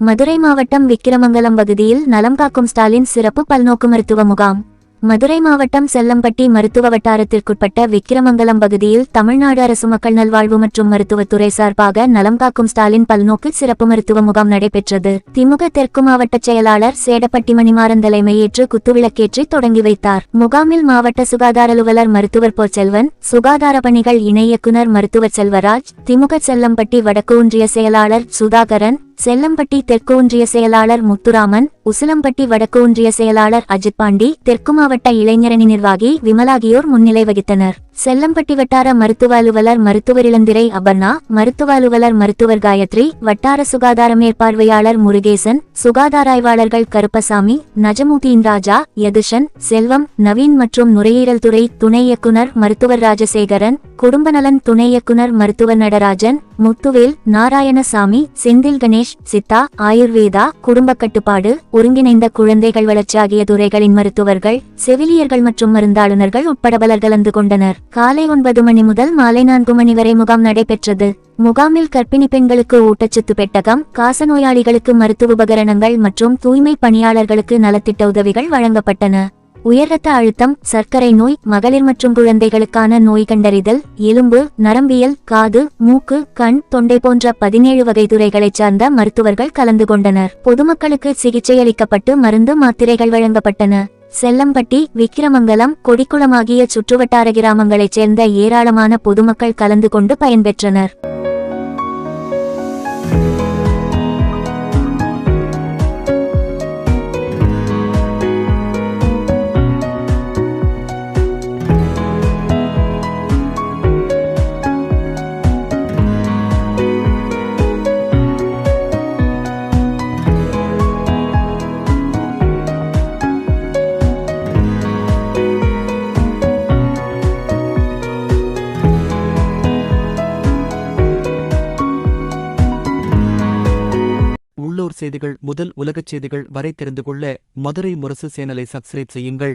மதுரை மாவட்டம் விக்கிரமங்கலம் பகுதியில் நலம் காக்கும் ஸ்டாலின் சிறப்பு பல்நோக்கு மருத்துவ முகாம். மதுரை மாவட்டம் செல்லம்பட்டி மருத்துவ வட்டாரத்திற்குட்பட்ட விக்கிரமங்கலம் பகுதியில் தமிழ்நாடு அரசு மக்கள் நல்வாழ்வு மற்றும் மருத்துவத்துறை சார்பாக நலம் காக்கும் ஸ்டாலின் பல்நோக்கு சிறப்பு மருத்துவ முகாம் நடைபெற்றது. திமுக தெற்கு மாவட்ட செயலாளர் சேடப்பட்டி மணிமாறன் தலைமையேற்று குத்துவிளக்கேற்றி தொடங்கி வைத்தார். முகாமில் மாவட்ட சுகாதார அலுவலர் மருத்துவர் பொற்செல்வன், சுகாதார பணிகள் இணை இயக்குநர் மருத்துவர் செல்வராஜ், திமுக செல்லம்பட்டி வடக்கு ஒன்றிய செயலாளர் சுதாகரன், செல்லம்பட்டி தெற்கு ஒன்றிய செயலாளர் முத்துராமன், உசிலம்பட்டி வடக்கு ஒன்றிய செயலாளர் அஜித் பாண்டி, தெற்கு மாவட்ட இளைஞரணி நிர்வாகி விமல் ஆகியோர் முன்னிலை வகித்தனர். செல்லம்பட்டி வட்டார மருத்துவ அலுவலர் மருத்துவர் இளந்திரை அபர்ணா, மருத்துவ அலுவலர் மருத்துவர் காயத்ரி, வட்டார சுகாதார மேற்பார்வையாளர் முருகேசன், சுகாதார ஆய்வாளர்கள் கருப்பசாமி, நஜமுதீன் ராஜா, யதுஷன், செல்வம், நவீன் மற்றும் நுரையீரல் துறை துணை இயக்குனர் மருத்துவர் ராஜசேகரன், குடும்ப நலன் துணை இயக்குனர் மருத்துவர் நடராஜன், முத்துவேல், நாராயணசாமி, செந்தில் கணேஷ், சித்தா, ஆயுர்வேதா, குடும்ப கட்டுப்பாடு, ஒருங்கிணைந்த குழந்தைகள் வளர்ச்சி ஆகிய துறைகளின் மருத்துவர்கள், செவிலியர்கள் மற்றும் மருந்தாளுநர்கள் உட்பட பலர் கலந்து கொண்டனர். காலை 9 மணி முதல் மாலை 4 மணி வரை முகாம் நடைபெற்றது. முகாமில் கர்ப்பிணி பெண்களுக்கு ஊட்டச்சத்து பெட்டகம், காசநோயாளிகளுக்கு மருத்துவ உபகரணங்கள் மற்றும் தூய்மை பணியாளர்களுக்கு நலத்திட்ட உதவிகள் வழங்கப்பட்டன. உயர் இரத்த அழுத்தம், சர்க்கரை நோய், மகளிர் மற்றும் குழந்தைகளுக்கான நோய் கண்டறிதல், எலும்பு, நரம்பியல், காது, மூக்கு, கண், தொண்டை போன்ற 17 வகை துறைகளைச் சார்ந்த மருத்துவர்கள் கலந்து கொண்டனர். பொதுமக்களுக்கு சிகிச்சை அளிக்கப்பட்டு மருந்து மாத்திரைகள் வழங்கப்பட்டன. செல்லம்பட்டி, விக்கிரமங்கலம், கொடிக்குளம் ஆகிய சுற்றுவட்டார கிராமங்களைச் சேர்ந்த ஏராளமான பொதுமக்கள் கலந்து கொண்டு பயன்பெற்றனர். உள்ளூர் செய்திகள் முதல் உலகச் செய்திகள் வரை தெரிந்து கொள்ள மதுரை முரசு சேனலை சப்ஸ்கிரைப் செய்யுங்கள்.